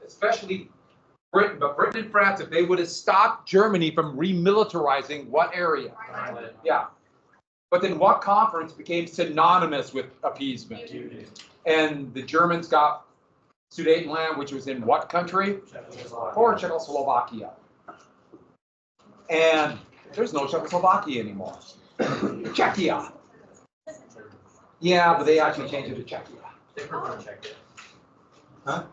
especially Britain, but Britain and France, if they would have stopped Germany from remilitarizing what area? Yeah. But then what conference became synonymous with appeasement? And the Germans got Sudetenland, which was in what country? Or Czechoslovakia. And there's no Czechoslovakia anymore. Czechia. Yeah, but they actually changed it to Czechia. They prefer Czechia. Huh?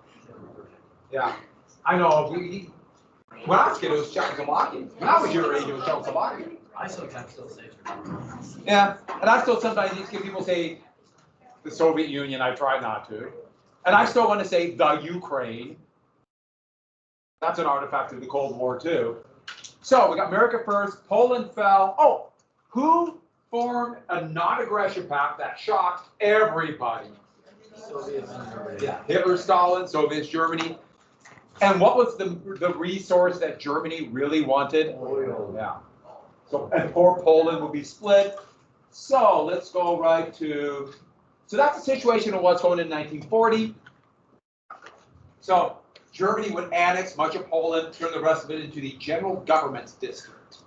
Yeah. I know. When I was a kid, it was Czechoslovakia. When I was your age, it was Czechoslovakia. I sometimes still say Czechia. Yeah, and I still sometimes hear people say the Soviet Union. I try not to. And I still want to say the Ukraine. That's an artifact of the Cold War, too. So we got America first. Poland fell. Oh, who formed a non-aggression pact that shocked everybody? Soviets and Germany. Yeah, Hitler, Stalin, Soviets, Germany. And what was the resource that Germany really wanted? Oil. Yeah. So, and poor Poland would be split. So let's go right to, so that's the situation of what's going in 1940. So Germany would annex much of Poland, turn the rest of it into the general government's district,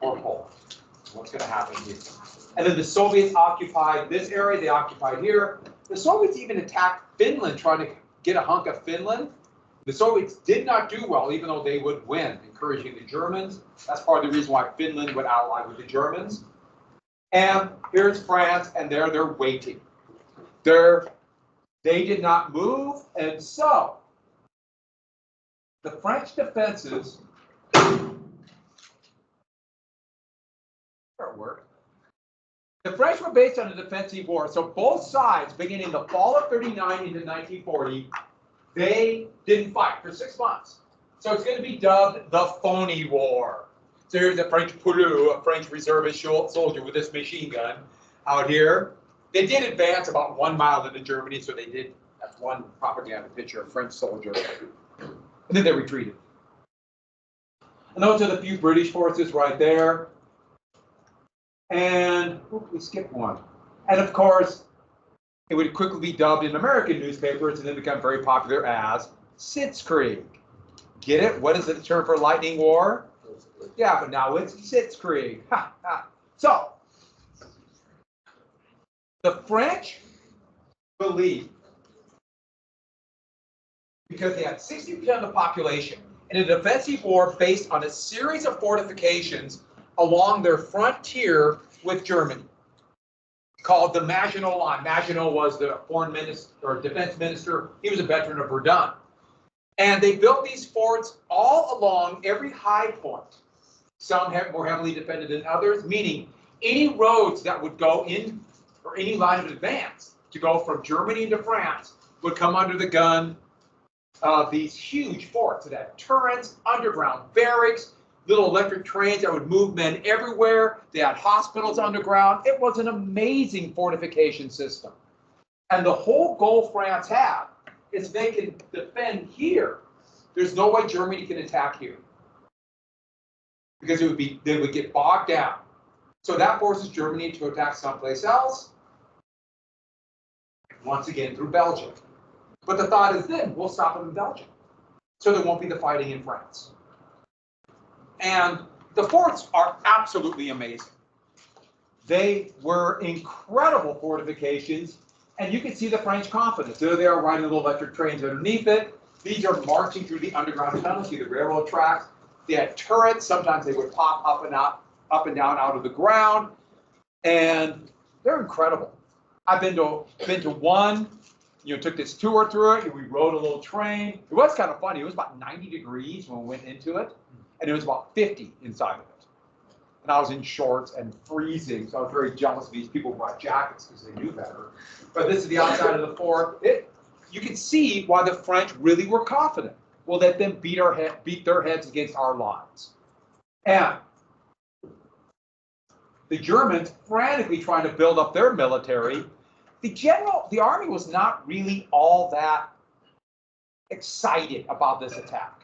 or Poland. What's going to happen here? And then the Soviets occupied this area, they occupied here. The Soviets even attacked Finland, trying to get a hunk of Finland. The Soviets did not do well, even though they would win, encouraging the Germans. That's part of the reason why Finland would ally with the Germans. And here's France, and they're waiting. They did not move, and so the French defenses The French were based on a defensive war, so both sides, beginning the fall of 39 into 1940, they didn't fight for 6 months. So it's going to be dubbed the phony war. So here's a French poilu, a French reservist soldier with this machine gun out here. They did advance about 1 mile into Germany, so they did, that's one propaganda picture of a French soldier. And then they retreated. And those are the few British forces right there. And we skipped one. And of course, it would quickly be dubbed in American newspapers and then become very popular as Sitzkrieg. Get it? What is the term for lightning war? Yeah, but now it's Sitzkrieg. So, the French believed, because they had 60% of the population, in a defensive war based on a series of fortifications along their frontier with Germany, called the Maginot Line. Maginot was the foreign minister or defense minister. He was a veteran of Verdun. And they built these forts all along every high point. Some have more heavily defended than others, meaning any roads that would go in, or any line of advance to go from Germany to France, would come under the gun of these huge forts that had turrets, underground barracks, little electric trains that would move men everywhere. They had hospitals underground. It was an amazing fortification system. And the whole goal France had is they can defend here. There's no way Germany can attack here, because they would get bogged down. So that forces Germany to attack someplace else, once again through Belgium. But the thought is then we'll stop them in Belgium, so there won't be the fighting in France. And the forts are absolutely amazing. They were incredible fortifications, and you can see the French confidence. There they are riding little electric trains underneath it. These are marching through the underground tunnels, see the railroad tracks. They had turrets. Sometimes they would pop up and down out of the ground, and they're incredible. I've been to one. Took this tour through it, and we rode a little train. It was kind of funny. It was about 90 degrees when we went into it, and it was about 50 inside of it. And I was in shorts and freezing, so I was very jealous of these people who brought jackets because they knew better. But this is the outside of the fort. You can see why the French really were confident. We'll let them beat their heads against our lines. And the Germans frantically trying to build up their military. The army was not really all that excited about this attack.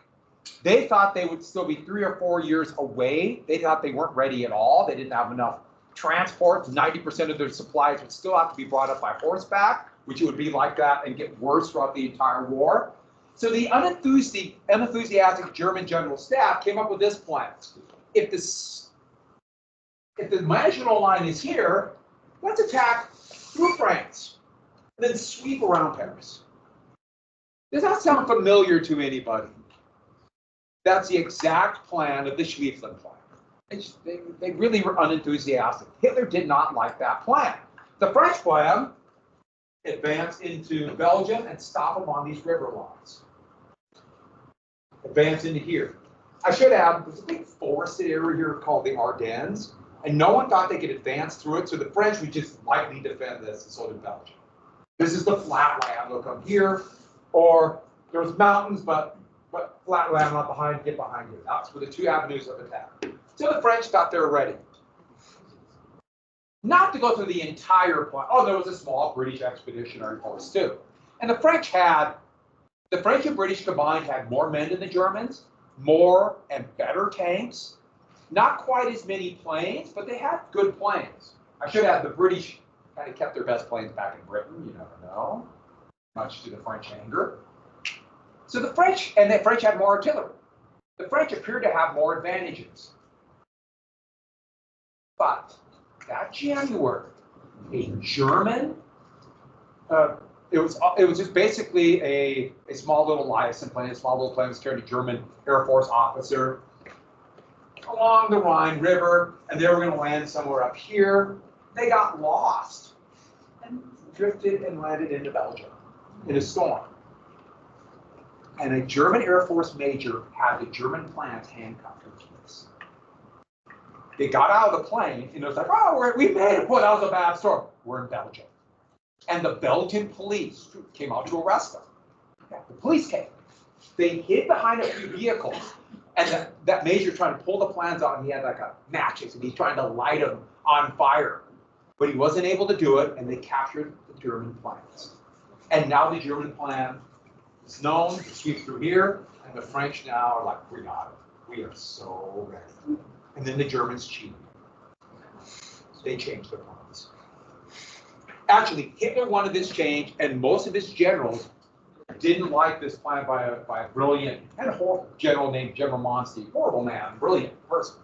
They thought they would still be 3 or 4 years away. They thought they weren't ready at all. They didn't have enough transports. 90% of their supplies would still have to be brought up by horseback, which it would be like that and get worse throughout the entire war. So the unenthusiastic German general staff came up with this plan. If the Maginot Line is here, let's attack through France and then sweep around Paris. Does that sound familiar to anybody? That's the exact plan of the Schlieffen plan. They really were unenthusiastic. Hitler did not like that plan. The French plan, advance into Belgium and stop them on these river lines. Advance into here. I should add, there's a big forested area here called the Ardennes, and no one thought they could advance through it, so the French would just lightly defend this, and so did Belgium. This is the flat land. They'll come here, or there's mountains, but flat land not behind, get behind you. That's were the two avenues of attack. So the French got there ready. Not to go through the entire plan. Oh, there was a small British expeditionary force too. And the French and British combined had more men than the Germans, more and better tanks, not quite as many planes, but they had good planes. I should add the British kind of kept their best planes back in Britain, you never know, much to the French anger. So the French had more artillery. The French appeared to have more advantages. But that January, a German, it was just basically a small little Lysen plane, a small little plane was carrying a German Air Force officer along the Rhine River, and they were going to land somewhere up here. They got lost and drifted and landed into Belgium in a storm. And a German Air Force major had the German plans handcuffed in place. They got out of the plane, and it was like, oh, we made it. Boy, that was a bad storm. We're in Belgium. And the Belgian police came out to arrest them. The police came. They hid behind a few vehicles. And that major trying to pull the plans out, and he had like matches, and he's trying to light them on fire. But he wasn't able to do it, and they captured the German plans. And now the German plan is known to sweep through here, and the French now are like, we got it. We are so ready. And then the Germans cheated. They changed their plans. Actually, Hitler wanted this change, and most of his generals didn't like this plan by a brilliant and horrible general named General Monstein. Horrible man, brilliant person.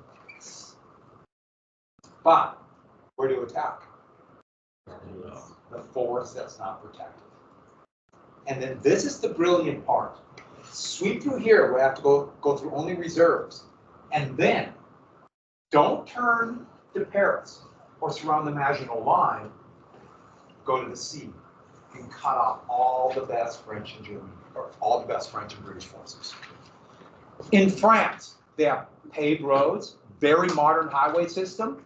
But where to attack? The force that's not protected. And then this is the brilliant part. Sweep through here, we have to go through only reserves. And then don't turn to Paris or surround the Maginot Line. Go to the sea and cut off all the best French and German, or all the best French and British forces. In France, they have paved roads, very modern highway system,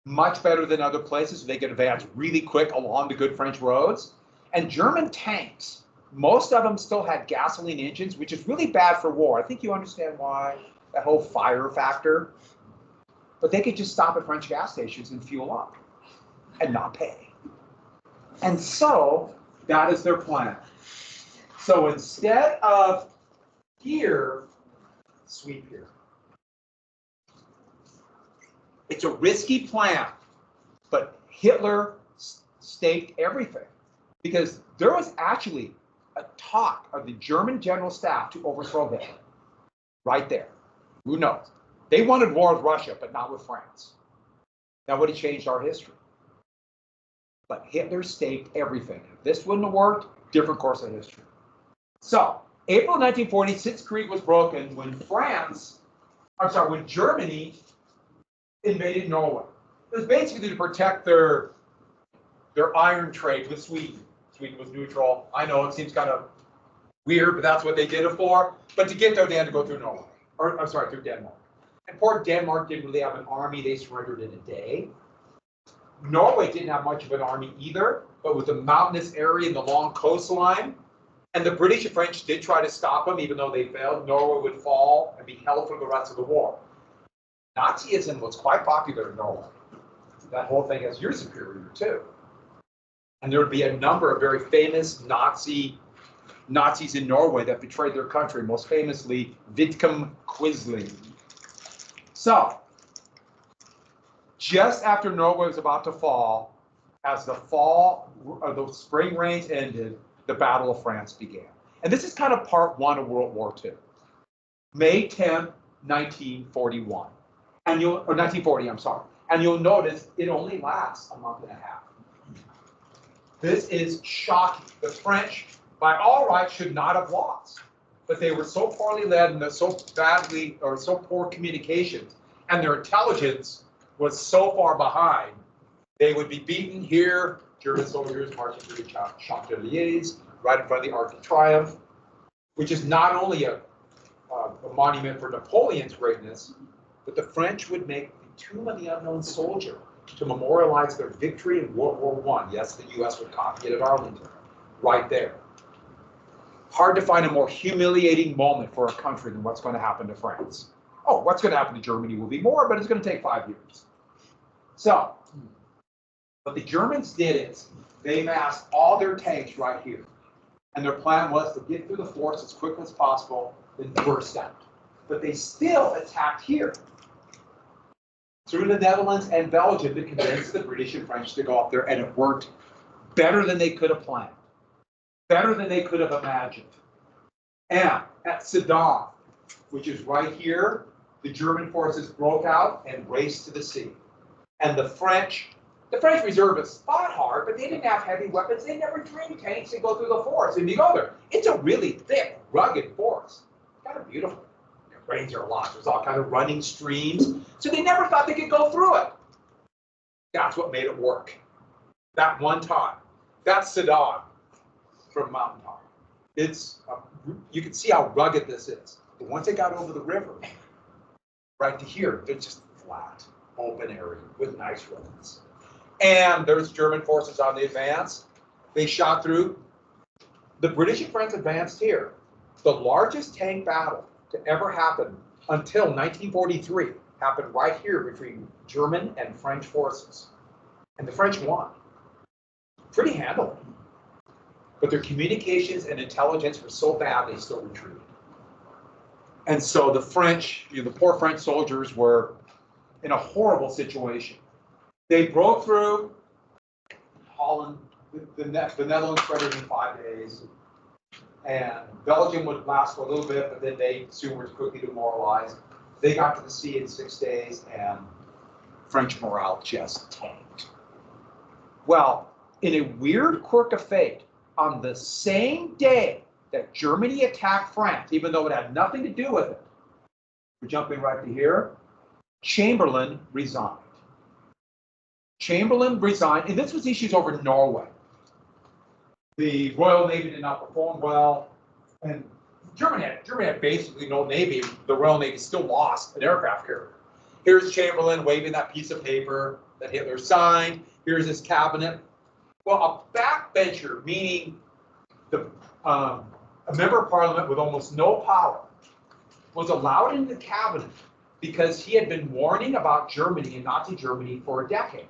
much better than other places. So they can advance really quick along the good French roads. And German tanks, most of them still had gasoline engines, which is really bad for war. I think you understand why, that whole fire factor. But they could just stop at French gas stations and fuel up and not pay. And so that is their plan. So instead of here, sweep here. It's a risky plan, but Hitler staked everything because there was actually a talk of the German general staff to overthrow Hitler. Right there. Who knows? They wanted war with Russia, but not with France. That would have changed our history. But Hitler staked everything. If this wouldn't have worked, different course of history. So, April 1940, Sitzkrieg was broken when when Germany invaded Norway. It was basically to protect their iron trade with Sweden. Sweden was neutral. I know it seems kind of weird, but that's what they did it for. But to get there, they had to go through Norway. Through Denmark. And poor Denmark didn't really have an army. They surrendered in a day. Norway didn't have much of an army either, but with the mountainous area and the long coastline, and the British and French did try to stop them, even though they failed, Norway would fall and be held for the rest of the war. Nazism was quite popular in Norway. That whole thing has your superior too. And there would be a number of very famous Nazis in Norway that betrayed their country, most famously Vidkun Quisling. So, just after Norway was about to fall, as the spring rains ended, the Battle of France began. And this is kind of part one of World War II. May 10, 1941. Or 1940, I'm sorry. And you'll notice it only lasts a month and a half. This is shocking. The French, by all rights, should not have lost. But they were so poorly led and so badly, or so poor communications, and their intelligence was so far behind, they would be beaten here, German soldiers marching through the Champs-Élysées, right in front of the Arc de Triomphe, which is not only a monument for Napoleon's greatness, but the French would make the Tomb of the Unknown Soldier to memorialize their victory in World War I. Yes, the U.S. would copy it at Arlington, right there. Hard to find a more humiliating moment for a country than what's going to happen to France. Oh, what's going to happen to Germany will be more, but it's going to take 5 years. So, what the Germans did is they massed all their tanks right here. And their plan was to get through the forts as quickly as possible, then burst out. But they still attacked here, through the Netherlands and Belgium, to convince the British and French to go up there, and it worked better than they could have planned, better than they could have imagined. And at Sedan, which is right here, the German forces broke out and raced to the sea. And the French reservists fought hard, but they didn't have heavy weapons. They never trained tanks to go through the forest. And you go there, it's a really thick, rugged forest. Kind of beautiful. It rains there a lot. There's all kind of running streams. So they never thought they could go through it. That's what made it work. That one time. That's Sedan from mountaintop. You can see how rugged this is. But once they got over the river, right to here, it's just flat, open area with nice roads. And there's German forces on the advance. They shot through. The British and French advanced here. The largest tank battle to ever happen until 1943 happened right here between German and French forces. And the French won. Pretty handily. But their communications and intelligence were so bad they still retreated. And so the French, the poor French soldiers were in a horrible situation. They broke through Holland, the Netherlands spread in 5 days, and Belgium would last for a little bit, but then they soon were quickly demoralized. They got to the sea in 6 days, and French morale just tanked. Well, in a weird quirk of fate, on the same day that Germany attacked France, even though it had nothing to do with it, we're jumping right to here, Chamberlain resigned. Chamberlain resigned, and this was issues over Norway. The Royal Navy did not perform well, and Germany had basically no navy. The Royal Navy still lost an aircraft carrier. Here's Chamberlain waving that piece of paper that Hitler signed. Here's his cabinet. Well, a backbencher, meaning a member of parliament with almost no power, was allowed into the cabinet because he had been warning about Germany and Nazi Germany for a decade.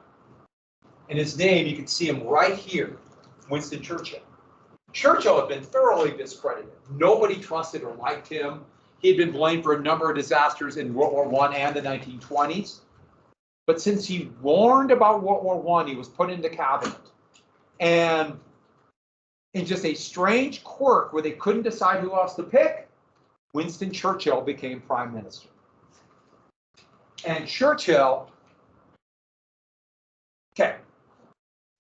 And his name, you can see him right here, Winston Churchill. Churchill had been thoroughly discredited. Nobody trusted or liked him. He had been blamed for a number of disasters in World War I and the 1920s. But since he warned about World War I, he was put into cabinet. And in just a strange quirk where they couldn't decide who else to pick, Winston Churchill became prime minister. And Churchill, okay,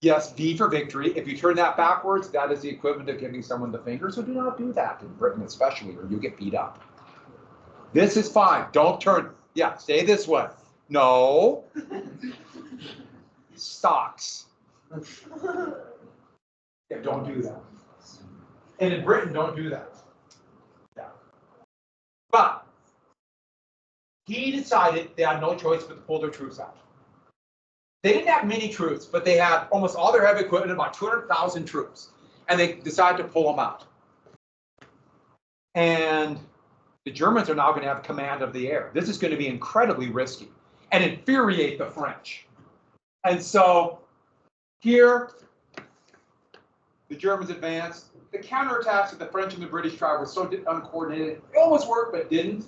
yes, V for victory. If you turn that backwards, that is the equivalent of giving someone the finger. So do not do that in Britain, especially, or you get beat up. This is fine. Don't turn. Yeah, stay this way. No. Stocks. Yeah, don't do that. And in Britain, don't do that. Yeah. But he decided they had no choice but to pull their troops out. They didn't have many troops, but they had almost all their heavy equipment, about 200,000 troops. And they decided to pull them out. And the Germans are now going to have command of the air. This is going to be incredibly risky and infuriate the French. And so here, the Germans advanced. The counterattacks that the French and the British tried were so uncoordinated. It almost worked, but didn't.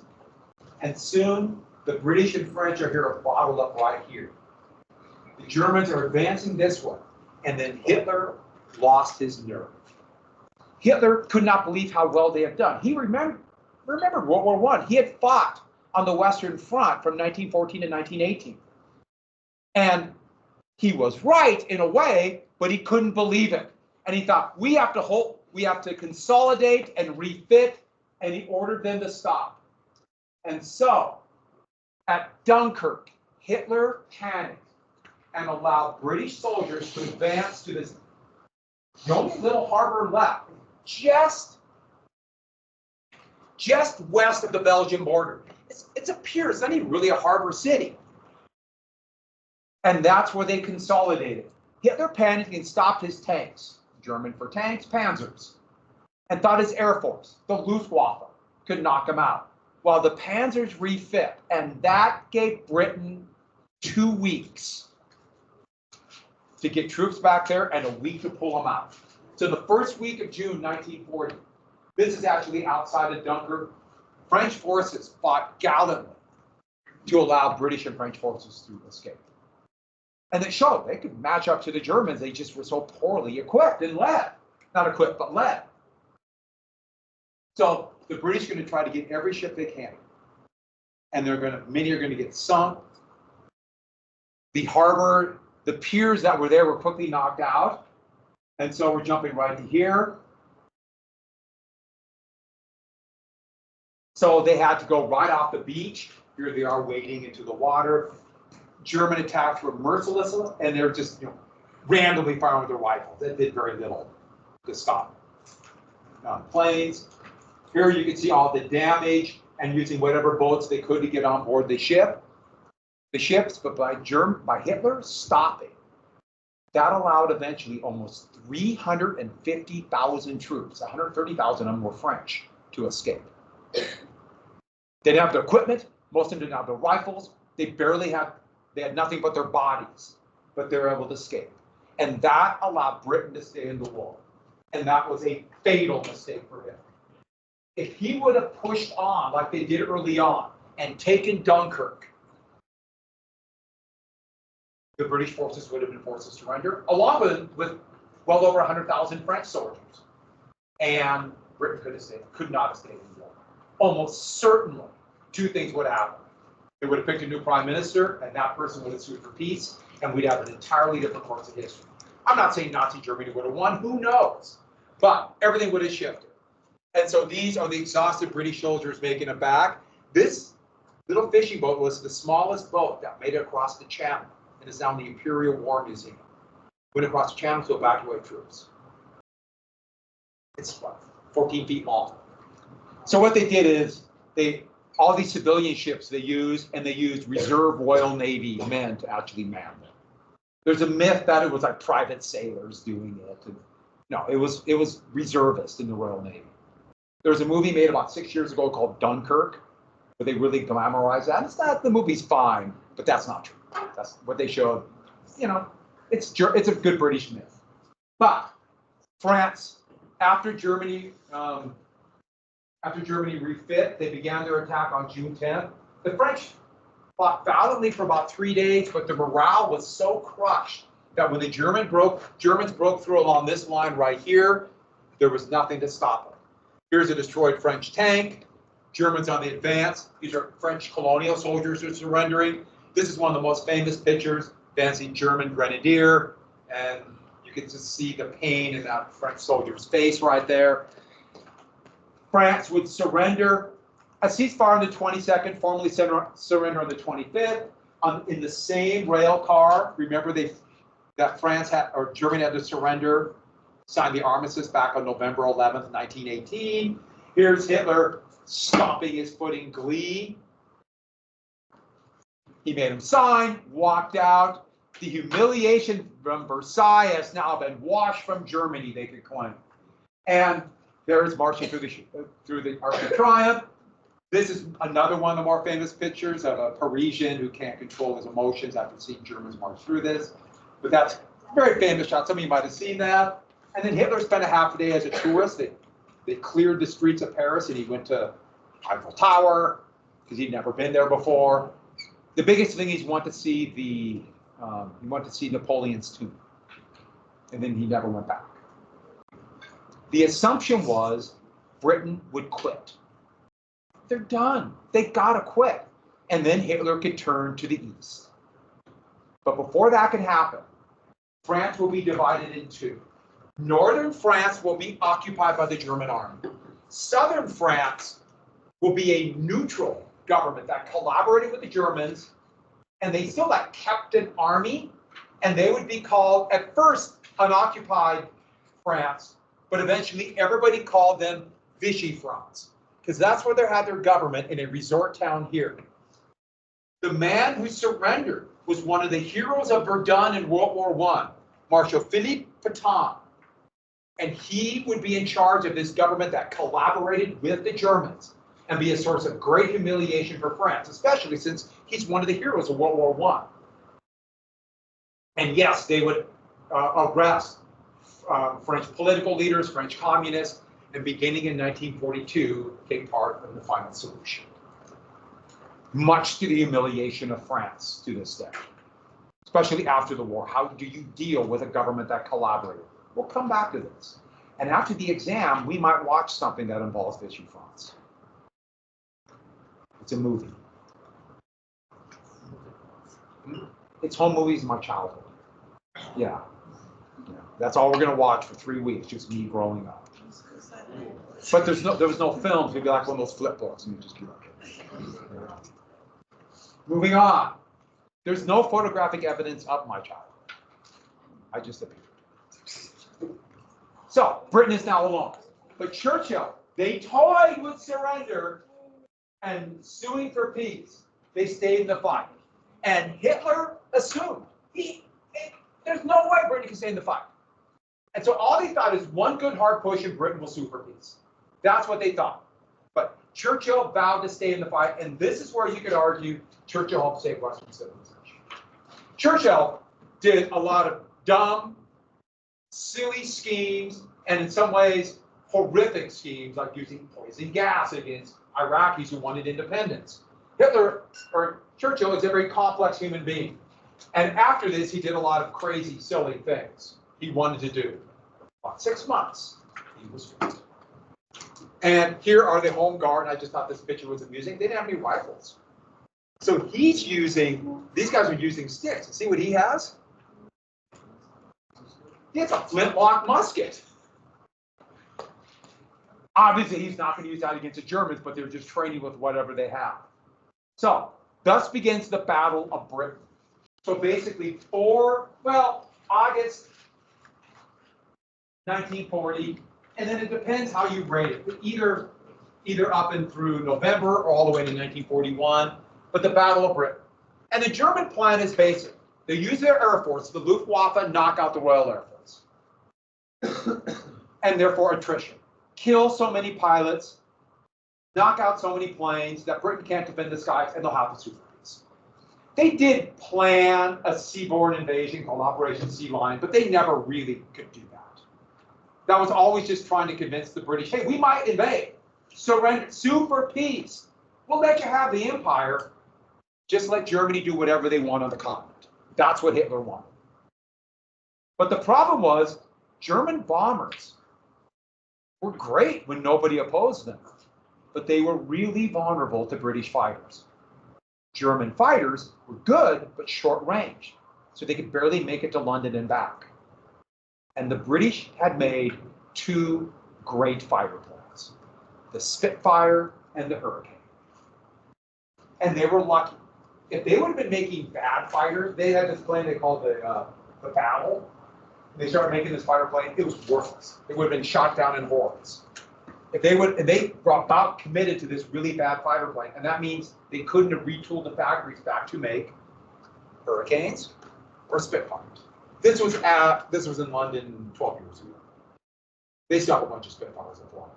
And soon, the British and French are here bottled up right here. The Germans are advancing this way. And then Hitler lost his nerve. Hitler could not believe how well they had done. He remembered World War I. He had fought on the Western Front from 1914 to 1918. And he was right in a way, but he couldn't believe it. And he thought, we have to consolidate and refit, and he ordered them to stop. And so, at Dunkirk, Hitler panicked and allowed British soldiers to advance to this the only little harbor left, just west of the Belgian border. It's a pier, it's not even really a harbor city. And that's where they consolidated. Hitler panicked and stopped his tanks, German for tanks, panzers, and thought his air force, the Luftwaffe, could knock him out, while the panzers refit. And that gave Britain 2 weeks to get troops back there and a week to pull them out. So the first week of June 1940, this is actually outside of Dunkirk, French forces fought gallantly to allow British and French forces to escape. And it showed they could match up to the Germans. They just were so poorly equipped and led. Not equipped, but led. So the British are going to try to get every ship they can. And many are going to get sunk. The harbor, the piers that were there were quickly knocked out. And so we're jumping right to here. So they had to go right off the beach. Here they are wading into the water. German attacks were merciless, and they're just randomly firing with their rifles. They did very little to stop planes. Here you can see all the damage and using whatever boats they could to get on board the ships. But by Hitler stopping, that allowed eventually almost 350,000 troops. 130,000 of them were French to escape. They didn't have the equipment. Most of them didn't have the rifles. They had nothing but their bodies, but they were able to escape. And that allowed Britain to stay in the war. And that was a fatal mistake for him. If he would have pushed on like they did early on and taken Dunkirk, the British forces would have been forced to surrender, along with well over 100,000 French soldiers. And Britain could not have stayed in the war. Almost certainly, 2 things would happen. They would have picked a new prime minister, and that person would have sued for peace, and we'd have an entirely different course of history. I'm not saying Nazi Germany would have won, who knows? But everything would have shifted. And so these are the exhausted British soldiers making it back. This little fishing boat was the smallest boat that made it across the channel, and is now in the Imperial War Museum. Went across the channel to evacuate troops. It's 14 feet long. So what they did is all these civilian ships they used reserve Royal Navy men to actually man them. There's a myth that it was like private sailors doing it. No, it was reservists in the Royal Navy. There was a movie made about 6 years ago called Dunkirk, where they really glamorized that. It's not, the movie's fine, but that's not true. That's what they showed. It's a good British myth. But France, after Germany refit, they began their attack on June 10th. The French fought valiantly for about 3 days, but the morale was so crushed that when the Germans broke through along this line right here, there was nothing to stop them. Here's a destroyed French tank. Germans on the advance. These are French colonial soldiers who are surrendering. This is one of the most famous pictures, advancing German grenadier, and you can just see the pain in that French soldier's face right there. France would surrender. A ceasefire on the 22nd, formally surrender on the 25th. In the same rail car, remember that Germany had to surrender, signed the armistice back on November 11th, 1918. Here's Hitler stomping his foot in glee. He made him sign, walked out. The humiliation from Versailles has now been washed from Germany, they could claim. And there is marching through the Arc of Triumph. This is another one of the more famous pictures of a Parisian who can't control his emotions after seeing Germans march through this. But that's a very famous shot. Some of you might have seen that. And then Hitler spent a half a day as a tourist. They cleared the streets of Paris, and he went to Eiffel Tower because he'd never been there before. The biggest thing he wanted to see Napoleon's tomb, and then he never went back. The assumption was Britain would quit. They're done. They gotta quit. And then Hitler could turn to the east. But before that can happen, France will be divided in two. Northern France will be occupied by the German army. Southern France will be a neutral government that collaborated with the Germans, and they still kept an army, and they would be called, at first, unoccupied France, but eventually everybody called them Vichy France, because that's where they had their government, in a resort town here. The man who surrendered was one of the heroes of Verdun in World War I, Marshal Philippe Pétain. And he would be in charge of this government that collaborated with the Germans and be a source of great humiliation for France, especially since he's one of the heroes of World War I. And yes, they would arrest French political leaders, French communists, and beginning in 1942, take part in the final solution. Much to the humiliation of France to this day, especially after the war. How do you deal with a government that collaborated? We'll come back to this. And after the exam, we might watch something that involves Vichy France. It's a movie. It's home movies of my childhood. Yeah. That's all we're going to watch for 3 weeks, just me growing up. But there was no films. It'd be like one of those flip books, and you just keep looking. Moving on. There's no photographic evidence of my childhood. I just appeared. So, Britain is now alone. But Churchill, they toyed with surrender and suing for peace. They stayed in the fight. And Hitler assumed there's no way Britain can stay in the fight. And so all they thought is one good hard push and Britain will sue for peace. That's what they thought. But Churchill vowed to stay in the fight, and this is where you could argue Churchill helped save Western civilization. Churchill did a lot of dumb, silly schemes, and in some ways, horrific schemes, like using poison gas against Iraqis who wanted independence. Churchill is a very complex human being. And after this, he did a lot of crazy, silly things he wanted to do. About 6 months, he was finished. And here are the Home Guard. I just thought this picture was amusing. They didn't have any rifles. So these guys are using sticks. See what he has? He has a flintlock musket. Obviously, he's not going to use that against the Germans, but they're just training with whatever they have. So, thus begins the Battle of Britain. So basically, August 1940, and then it depends how you rate it. Either up and through November or all the way to 1941, but the Battle of Britain. And the German plan is basic. They use their Air Force, the Luftwaffe, knock out the Royal Air Force. And therefore attrition. Kill so many pilots, knock out so many planes that Britain can't defend the skies, and they'll have to sue for peace. They did plan a seaborne invasion called Operation Sea Lion, but they never really could do that. That was always just trying to convince the British, hey, we might invade, surrender, sue for peace. We'll let you have the empire. Just let Germany do whatever they want on the continent. That's what Hitler wanted. But the problem was, German bombers were great when nobody opposed them, but they were really vulnerable to British fighters. German fighters were good, but short range, so they could barely make it to London and back. And the British had made two great fighter planes, the Spitfire and the Hurricane. And they were lucky. If they would have been making bad fighters, they had this plane they called the Battle. They started making this fighter plane, it was worthless. It would have been shot down in hordes. They were about committed to this really bad fighter plane, and that means they couldn't have retooled the factories back to make Hurricanes or Spitfires. This was in London 12 years ago. They still have a bunch of Spitfires as well.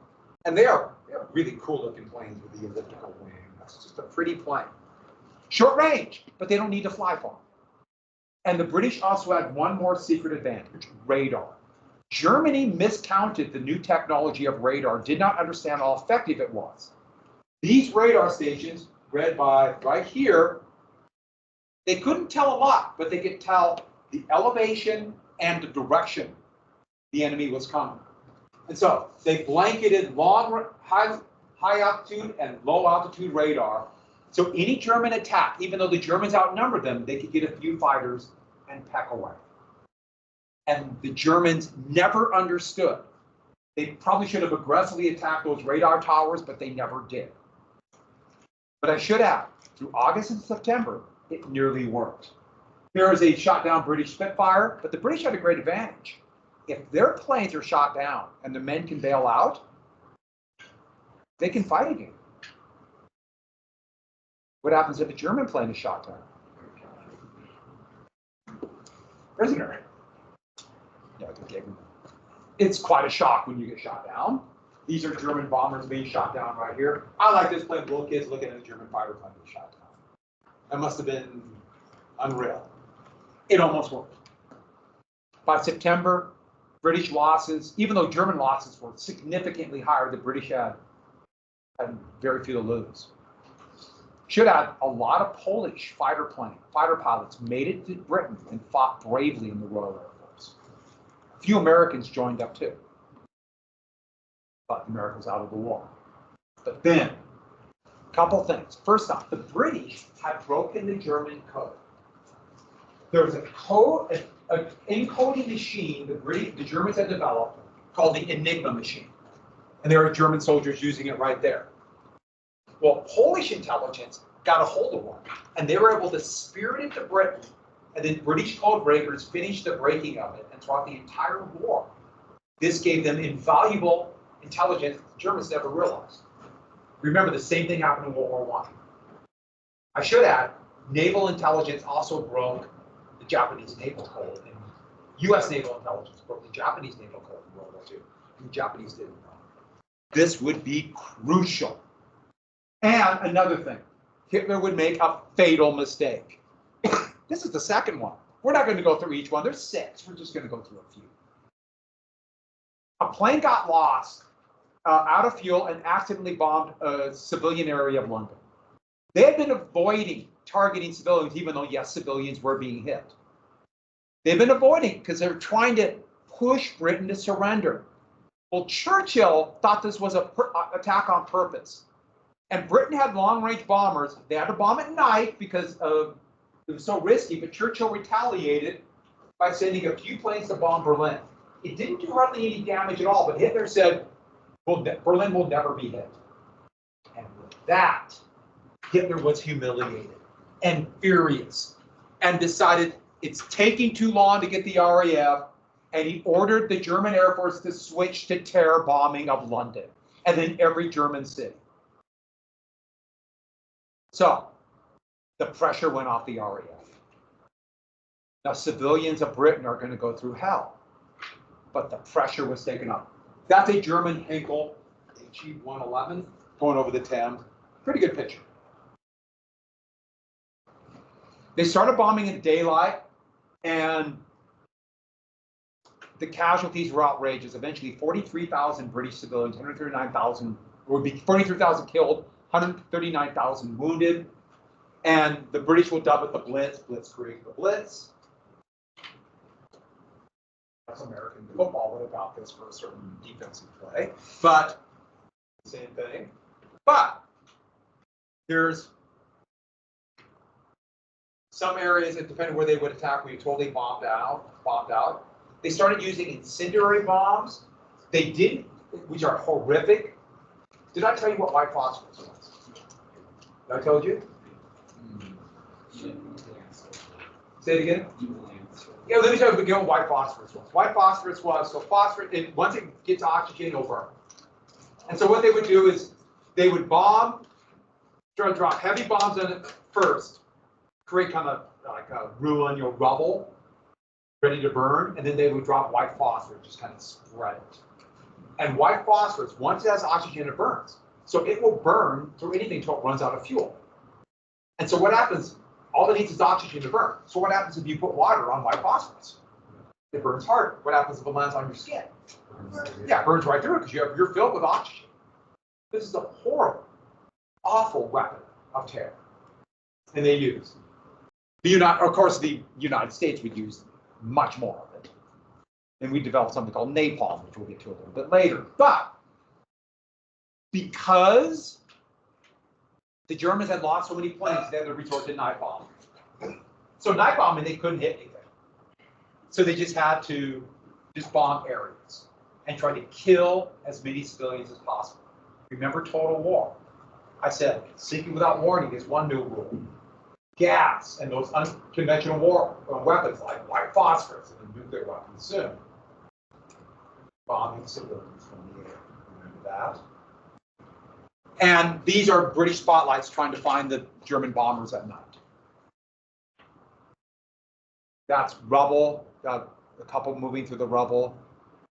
And they are really cool looking planes with the elliptical wing. That's just a pretty plane. Short range, but they don't need to fly far. And the British also had one more secret advantage, radar. Germany miscounted the new technology of radar, did not understand how effective it was. These radar stations, read by right here, they couldn't tell a lot, but they could tell the elevation and the direction the enemy was coming. And so they blanketed high altitude and low altitude radar. So any German attack, even though the Germans outnumbered them, they could get a few fighters and peck away. And the Germans never understood. They probably should have aggressively attacked those radar towers, but they never did. But I should add, through August and September, it nearly worked. Here is a shot down British Spitfire, but the British had a great advantage. If their planes are shot down and the men can bail out, they can fight again. What happens if a German plane is shot down? Prisoner. No, it's quite a shock when you get shot down. These are German bombers being shot down right here. I like this plane, little kids looking at a German fighter plane being shot down. That must have been unreal. It almost worked. By September, British losses, even though German losses were significantly higher, the British had very few to lose. Should add, a lot of Polish fighter pilots made it to Britain and fought bravely in the Royal Air Force. A few Americans joined up too. But America was out of the war. But then, a couple things. First off, the British had broken the German code. There was an encoding machine the Germans had developed called the Enigma machine. And there were German soldiers using it right there. Well, Polish intelligence got a hold of one, and they were able to spear it into Britain, and then British code breakers finished the breaking of it, and throughout the entire war, this gave them invaluable intelligence the Germans never realized. Remember, the same thing happened in World War I. I should add, naval intelligence also broke the Japanese naval code, and U.S. naval intelligence broke the Japanese naval code in World War II, and the Japanese didn't know. This would be crucial. And another thing, Hitler would make a fatal mistake. This is the second one. We're not going to go through each one. There's 6. We're just going to go through a few. A plane got lost out of fuel and accidentally bombed a civilian area of London. They had been avoiding targeting civilians, even though, yes, civilians were being hit. They've been avoiding because they were trying to push Britain to surrender. Well, Churchill thought this was an attack on purpose. And Britain had long-range bombers. They had to bomb at night because it was so risky, but Churchill retaliated by sending a few planes to bomb Berlin. It didn't do hardly any damage at all, but Hitler said, well, Berlin will never be hit. And with that, Hitler was humiliated and furious and decided it's taking too long to get the RAF, and he ordered the German Air Force to switch to terror bombing of London and then every German city. So the pressure went off the RAF. Now civilians of Britain are going to go through hell, but the pressure was taken up. That's a German Henkel HE-111 going over the Thames. Pretty good picture. They started bombing in daylight, and the casualties were outrageous. Eventually, 43,000 British civilians, 139,000 would be 43,000 killed, 139,000 wounded, and the British will dub it the Blitz, Blitzkrieg, the Blitz. That's American football would about this for a certain defensive play, but same thing. But there's some areas that, depending where they would attack, where you totally bombed out. They started using incendiary bombs. They didn't, which are horrific. Did I tell you what white phosphorus was? Did I told you? Say it again. Yeah, let me tell you what white phosphorus was. White phosphorus was, so phosphorus, once it gets oxygen, it'll burn. And so what they would do is they would bomb, drop heavy bombs on it first, create kind of like a ruin, rubble, ready to burn, and then they would drop white phosphorus, just kind of spread it. And white phosphorus, once it has oxygen, it burns. So it will burn through anything until it runs out of fuel. And so what happens? All it needs is oxygen to burn. So what happens if you put water on white phosphorus? It burns harder. What happens if it lands on your skin? Yeah, it burns right through it because you're filled with oxygen. This is a horrible, awful weapon of terror. And they use. Of course, the United States would use much more of it. And we developed something called napalm, which we'll get to a little bit later. But because the Germans had lost so many planes, they had to resort to night bombing. So night bombing, they couldn't hit anything. So they just had to just bomb areas and try to kill as many civilians as possible. Remember total war. I said, sinking without warning is one new rule. Gas and those unconventional war weapons like white phosphorus and the nuclear weapons soon. Bombing civilians from the air. Remember that? And these are British spotlights trying to find the German bombers at night. That's rubble, got a couple moving through the rubble.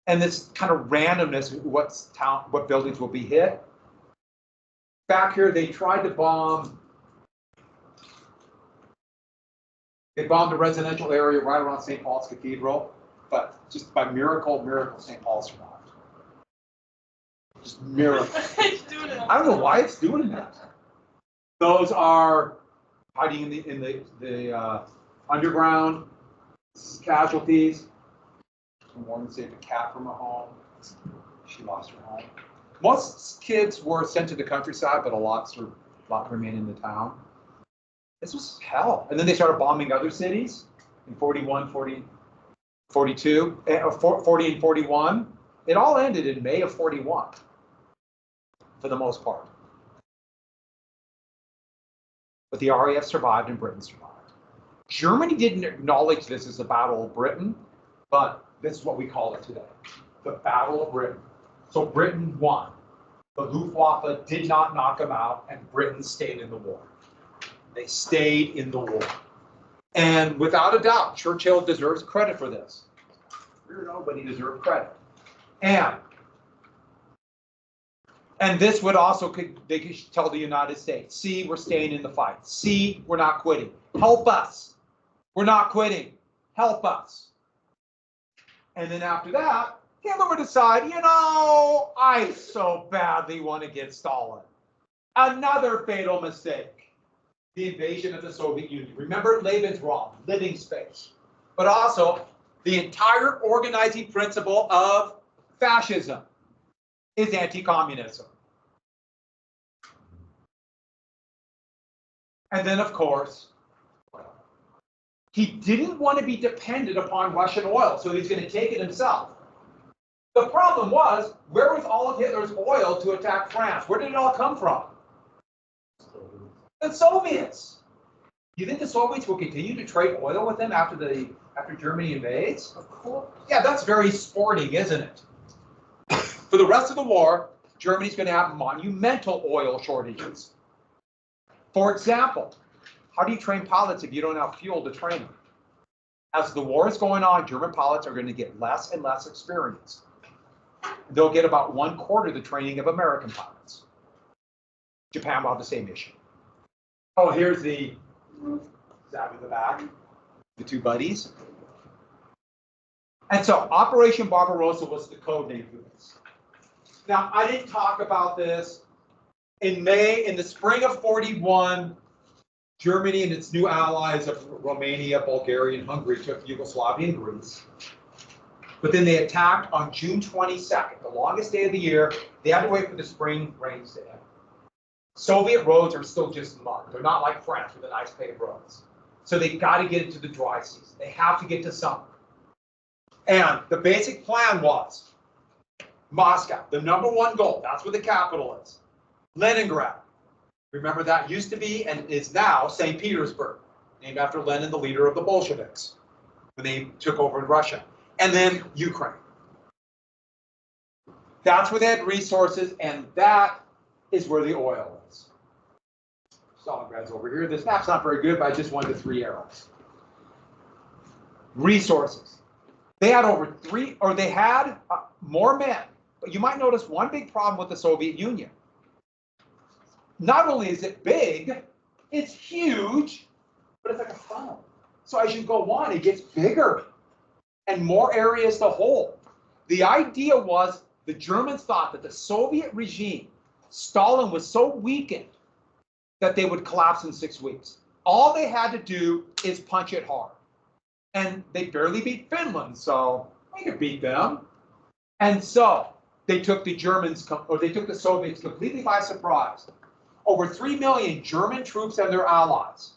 And this kind of randomness, what buildings will be hit. Back here, they tried to bomb. They bombed a residential area right around St. Paul's Cathedral, but just by miracle, St. Paul survived. Just miracle. I don't know why it's doing that. Those are hiding in the underground casualties. A woman saved a cat from a home. She lost her home. Most kids were sent to the countryside, but a lot remain in the town. This was hell. And then they started bombing other cities in 41, 40, 42, 40 and 41. It all ended in May of 41, for the most part. But the RAF survived and Britain survived. Germany didn't acknowledge this as the Battle of Britain, but this is what we call it today, the Battle of Britain. So Britain won. The Luftwaffe did not knock them out, and Britain stayed in the war. They stayed in the war. And without a doubt, Churchill deserves credit for this. Nobody deserves credit. And this would also, they could tell the United States, see, we're staying in the fight. See, we're not quitting. Help us. We're not quitting. Help us. And then after that, Hitler would decide, I so badly want to get Stalin. Another fatal mistake. The invasion of the Soviet Union. Remember Lebensraum, living space. But also, the entire organizing principle of fascism is anti-communism. And then, of course, he didn't want to be dependent upon Russian oil, so he's going to take it himself. The problem was, where was all of Hitler's oil to attack France? Where did it all come from? The Soviets. You think the Soviets will continue to trade oil with them after Germany invades? Of course. Yeah, that's very sporting, isn't it? For the rest of the war, Germany's going to have monumental oil shortages. For example, how do you train pilots if you don't have fuel to train them? As the war is going on, German pilots are going to get less and less experience. They'll get about 1/4 the training of American pilots. Japan will have the same issue. Oh, here's the stab in the back, the two buddies. And so Operation Barbarossa was the code name for this. Now, I didn't talk about this. In the spring of 41, Germany and its new allies of Romania, Bulgaria, and Hungary took Yugoslavia and Greece. But then they attacked on June 22nd, the longest day of the year. They had to wait for the spring rains to end. Soviet roads are still just mud. They're not like France with the nice paved roads. So they got to get into the dry season. They have to get to summer. And the basic plan was Moscow, the #1 goal. That's where the capital is. Leningrad. Remember, that used to be and is now St. Petersburg, named after Lenin, the leader of the Bolsheviks, when they took over in Russia. And then Ukraine. That's where they had resources, and that is where the oil is. Stalingrad's over here. This map's not very good, but I just wanted 3 arrows. Resources. They had more men. But you might notice one big problem with the Soviet Union. Not only is it big, it's huge, but it's like a funnel. So as you go on, it gets bigger and more areas to hold. The idea was the Germans thought that the Soviet regime, Stalin, was so weakened that they would collapse in 6 weeks. All they had to do is punch it hard. And they barely beat Finland, so, We could beat them. And so they took the Germans, or they took the Soviets completely by surprise. Over 3 million German troops and their allies.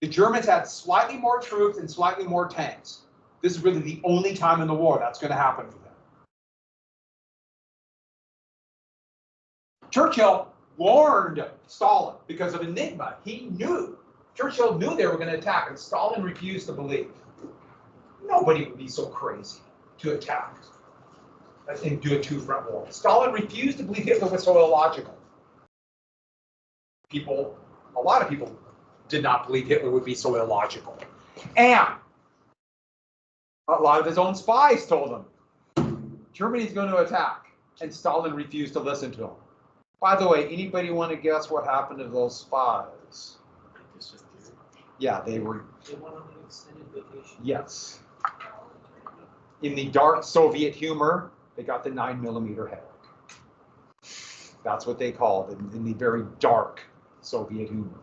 The Germans had slightly more troops and slightly more tanks. This is really the only time in the war that's going to happen for them. Churchill warned Stalin because of Enigma. Churchill knew they were going to attack, and Stalin refused to believe. Nobody would be so crazy to attack and do a two-front war. Stalin refused to believe Hitler was so illogical. A lot of people did not believe Hitler would be so illogical. And a lot of his own spies told him, Germany's going to attack. And Stalin refused to listen to him. By the way, anybody want to guess what happened to those spies? Yeah, they were. They went on an extended vacation. Yes. In the dark Soviet humor, they got the 9mm head. That's what they called it, in the very dark Soviet humor.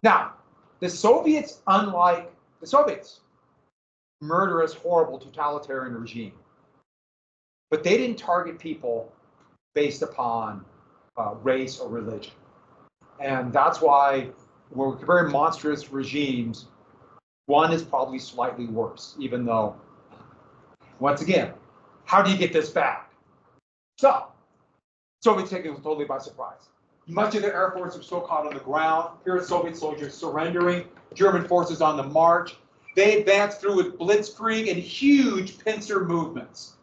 Now, the Soviets, unlike the Soviets, murderous, horrible, totalitarian regime. But they didn't target people based upon race or religion. And that's why when we're comparing monstrous regimes, one is probably slightly worse, even though, once again, how do you get this back? So, Soviets taken totally by surprise. Much of the Air Force was still caught on the ground. Here are Soviet soldiers surrendering, German forces on the march. They advanced through with blitzkrieg and huge pincer movements.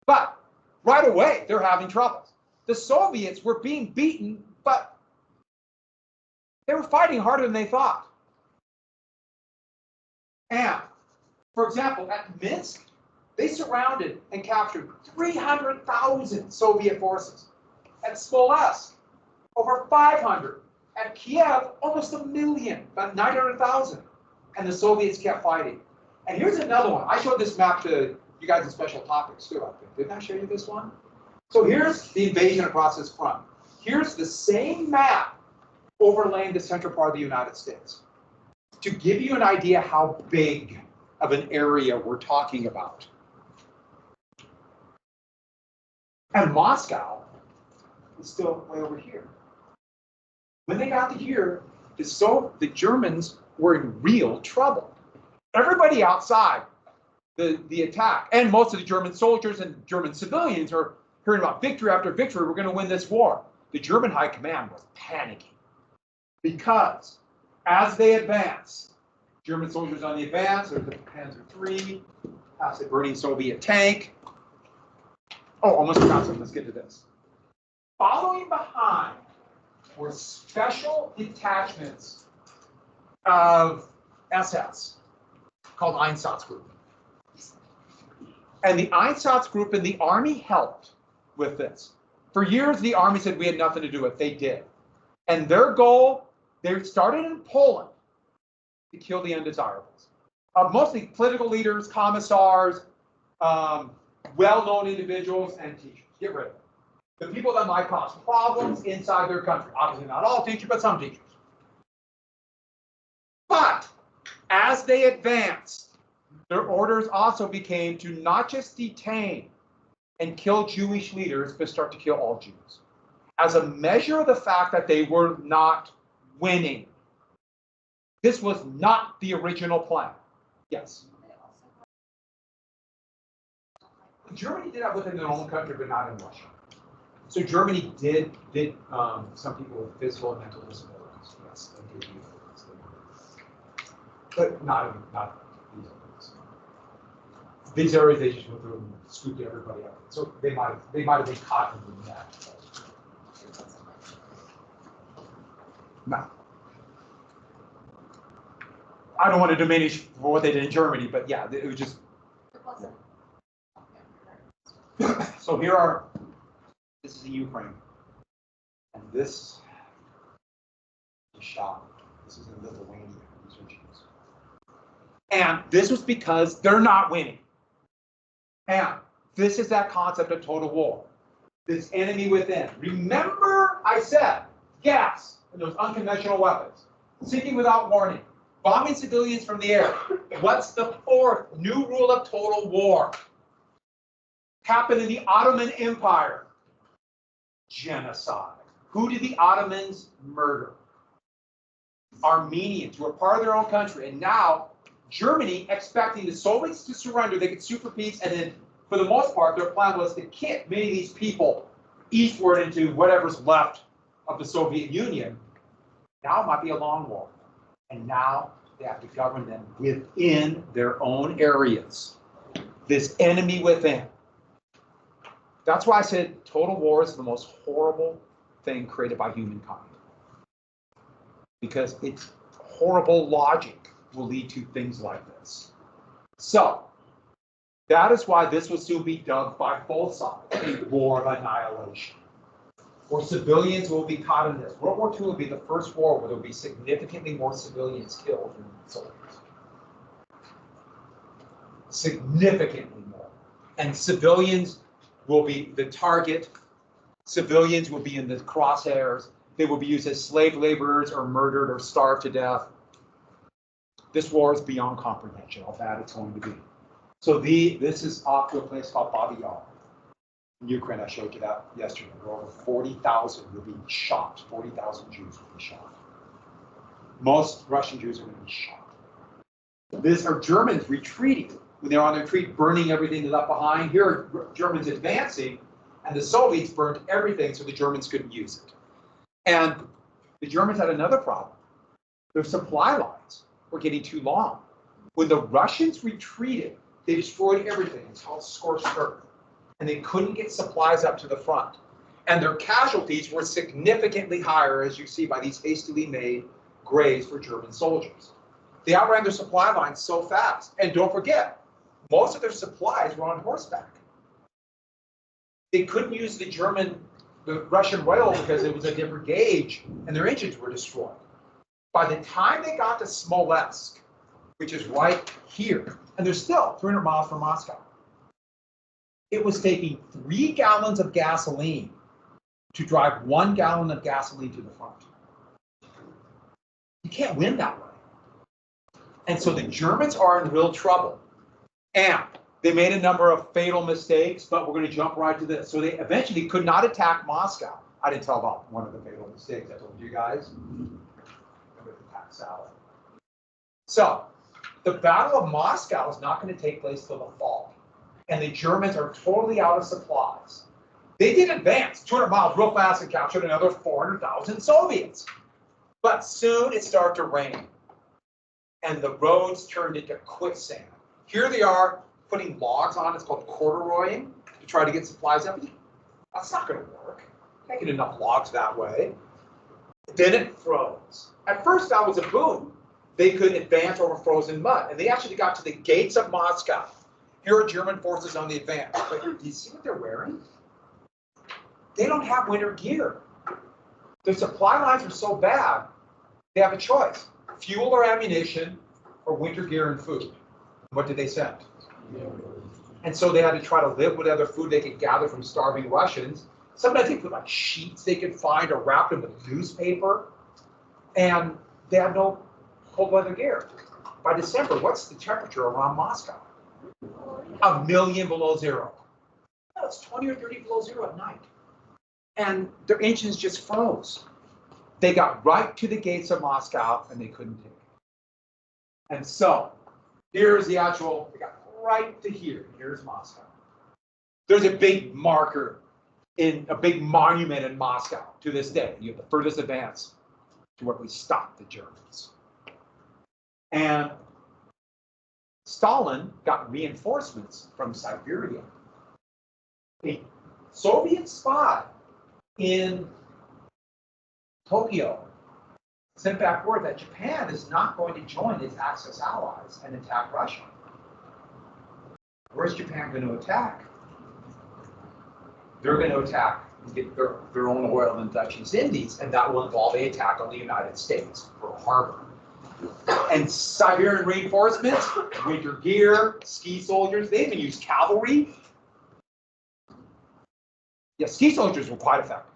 But right away, they're having troubles. The Soviets were being beaten, but they were fighting harder than they thought. And, for example, at Minsk, they surrounded and captured 300,000 Soviet forces. At Smolensk, over 500. At Kiev, almost 1 million, about 900,000. And the Soviets kept fighting. And here's another one. I showed this map to you guys in special topics too, I think. Didn't I show you this one? So here's the invasion across this front. Here's the same map overlaying the central part of the United States. To give you an idea how big of an area we're talking about. And Moscow is still way over here. When they got to here, the Germans were in real trouble. Everybody outside the attack, and most of the German soldiers and German civilians are hearing about victory after victory. We're going to win this war. The German high command was panicking because as they advance, German soldiers on the advance, there's the Panzer III, past the burning Soviet tank. Oh, almost forgot something. Let's get to this. Following behind were special detachments of SS called Einsatzgruppen. And the Einsatzgruppen in the army helped with this. For years, the army said we had nothing to do with it. They did. And their goal, they started in Poland to kill the undesirables. Mostly political leaders, commissars, well-known individuals, and teachers. Get rid of them. The people that might cause problems inside their country. Obviously not all teachers, but some teachers. But as they advanced, their orders also became to not just detain and kill Jewish leaders, but start to kill all Jews. As a measure of the fact that they were not winning. This was not the original plan. Yes? Germany did that within their own country, but not in Russia. So Germany did some people with physical and mental disabilities. Yes, they did. But not these areas. These areas they just went through and scooped everybody up. So they might have been caught in doing that. No. I don't want to diminish for what they did in Germany, but yeah, it was just. So this is the Ukraine, and this is Shah. This is in Lithuania. These are Jews. And this was because they're not winning. And this is that concept of total war. This enemy within. Remember I said gas and those unconventional weapons, sinking without warning, bombing civilians from the air. What's the fourth new rule of total war? Happened in the Ottoman Empire. Genocide. Who did the Ottomans murder? Armenians, who were part of their own country. And now, Germany, expecting the Soviets to surrender, they could sue for peace, and then, for the most part, their plan was to kick many of these people eastward into whatever's left of the Soviet Union. Now it might be a long war. And now they have to govern them within their own areas. This enemy within. That's why I said total war is the most horrible thing created by humankind. Because its horrible logic will lead to things like this. So, that is why this will soon be dubbed by both sides a war of annihilation. Where civilians will be caught in this. World War II will be the first war where there will be significantly more civilians killed than soldiers. Significantly more. And civilians will be the target. Civilians will be in the crosshairs. They will be used as slave laborers or murdered or starved to death. This war is beyond comprehension how bad it's going to be. So this is off to a place called Babi Yar in Ukraine. I showed you that yesterday. Where over 40,000 will be shot. 40,000 Jews will be shot. Most Russian Jews are going to be shot. These are Germans retreating. When they're on their retreat, burning everything they left behind. Here are Germans advancing, and the Soviets burned everything so the Germans couldn't use it. And the Germans had another problem. Their supply lines were getting too long. When the Russians retreated, they destroyed everything. It's called scorched earth. And they couldn't get supplies up to the front. And their casualties were significantly higher, as you see by these hastily made graves for German soldiers. They outran their supply lines so fast. And don't forget, most of their supplies were on horseback. They couldn't use the Russian rail because it was a different gauge, and their engines were destroyed. By the time they got to Smolensk, which is right here, and they're still 300 miles from Moscow, it was taking 3 gallons of gasoline to drive 1 gallon of gasoline to the front. You can't win that way. And so the Germans are in real trouble. And they made a number of fatal mistakes, but we're going to jump right to this. So they eventually could not attack Moscow. I didn't tell about one of the fatal mistakes I told you guys. Attack South. So the Battle of Moscow is not going to take place till the fall. And the Germans are totally out of supplies. They did advance 200 miles real fast and captured another 400,000 Soviets. But soon it started to rain. And the roads turned into quicksand. Here they are putting logs on, it's called corduroying, to try to get supplies up. That's not going to work. Can't get enough logs that way. Then it froze. At first that was a boon. They could advance over frozen mud. And they actually got to the gates of Moscow. Here are German forces on the advance. But do you see what they're wearing? They don't have winter gear. Their supply lines are so bad, they have a choice. Fuel or ammunition, or winter gear and food. What did they send? And so they had to try to live with other food they could gather from starving Russians. Sometimes they put like sheets they could find or wrap them with newspaper. And they had no cold weather gear. By December, what's the temperature around Moscow? 1,000,000 below zero. No, it's 20 or 30 below zero at night. And their engines just froze. They got right to the gates of Moscow and they couldn't take it. And so, here's the actual, they got right to here. Here's Moscow. There's a big marker in a big monument in Moscow to this day. You have the furthest advance to where we stopped the Germans. And Stalin got reinforcements from Siberia. A Soviet spy in Tokyo sent back word that Japan is not going to join its Axis allies and attack Russia. Where's Japan going to attack? They're going to attack and get their own oil in the Dutch East Indies, and that will involve an attack on the United States, Pearl Harbor. And Siberian reinforcements, winter gear, ski soldiers, they even used cavalry. Yeah, ski soldiers were quite effective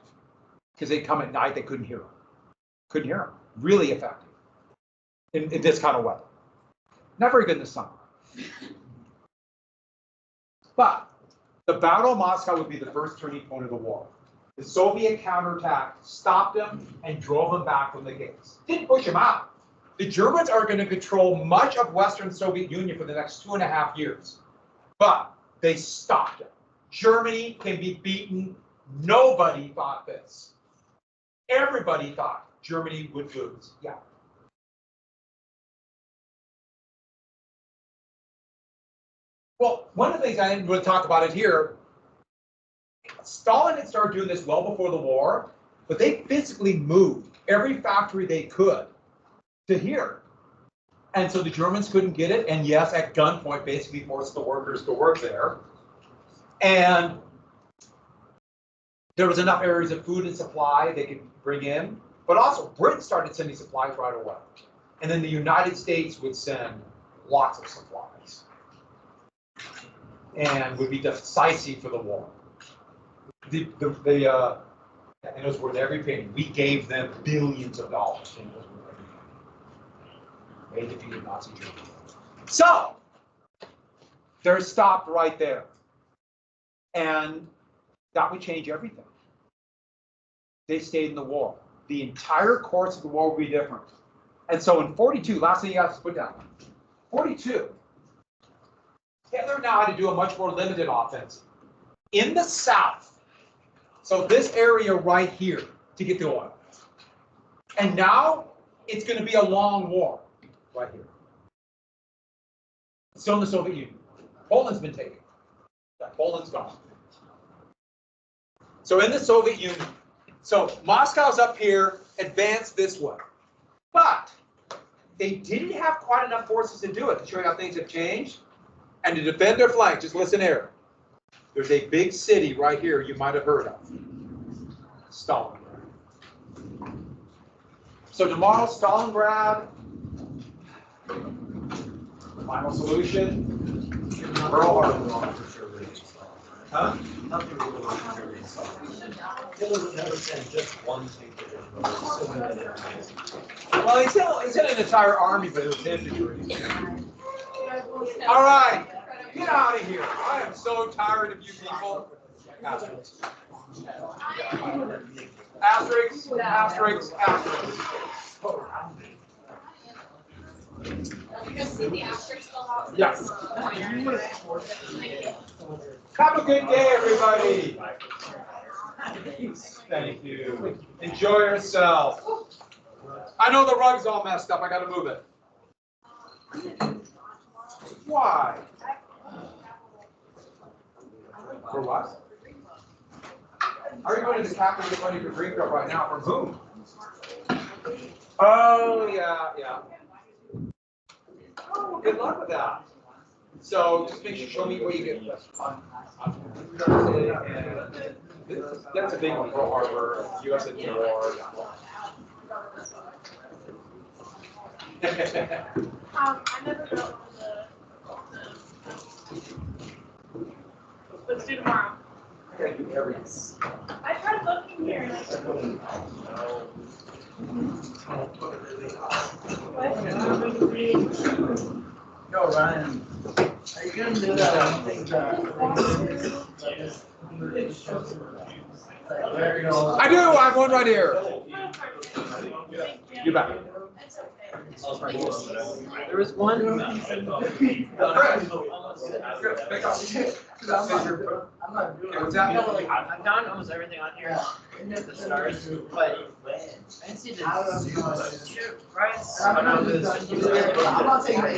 because they'd come at night, they couldn't hear them. Couldn't hear them. Really effective. in this kind of weather. Not very good in the summer. But the Battle of Moscow would be the first turning point of the war. The Soviet counterattack stopped them and drove them back from the gates. Didn't push them out. The Germans are going to control much of Western Soviet Union for the next 2.5 years. But they stopped it. Germany can be beaten. Nobody thought this. Everybody thought Germany would lose. Yeah. Well, one of the things I didn't really talk about it here, Stalin had started doing this well before the war, but they physically moved every factory they could to here. And so the Germans couldn't get it, and yes, at gunpoint, basically forced the workers to work there. And there was enough areas of food and supply they could bring in, but also Britain started sending supplies right away. And then the United States would send lots of supplies and would be decisive for the war. And it was worth every penny. We gave them billions of dollars. And it was worth every penny. They defeated Nazi Germany. So they're stopped right there. And that would change everything. They stayed in the war. The entire course of the war would be different. And so in 42, last thing you have to put down, 42, Hitler now had to do a much more limited offensive. In the south, so this area right here to get the oil. And now it's going to be a long war right here. Still in the Soviet Union. Poland's been taken. Yeah, Poland's gone. So in the Soviet Union, so Moscow's up here, advanced this way. But they didn't have quite enough forces to do it, to show you how things have changed. And to defend their flank, just listen here. There's a big city right here you might have heard of. Stalingrad. So tomorrow, Stalingrad, final solution, Pearl Harbor. Huh? Well, he sent an entire army, but it was infantry. All right, get out of here. I am so tired of you people. Asterisks. Asterisks, asterisks, asterisks. You guys see the asterisks still out? Yes. Have a good day, everybody. Thank you. Enjoy yourself. I know the rug's all messed up. I got to move it. Why? For what? Are you going to the captain to get money for drink up right now? From whom? Oh, yeah. Oh, good luck with that. So just make sure, show me where you get Thursday, and that's a big one, Pearl Harbor, U.S. at war. I never go let's do tomorrow. I do everything. I tried looking here and I couldn't. Yo, Ryan, are you gonna do that thing I do. I have one right here. You bet. There was one. What's that? I found almost everything on here at the start, but I didn't see the right. I'm not saying that.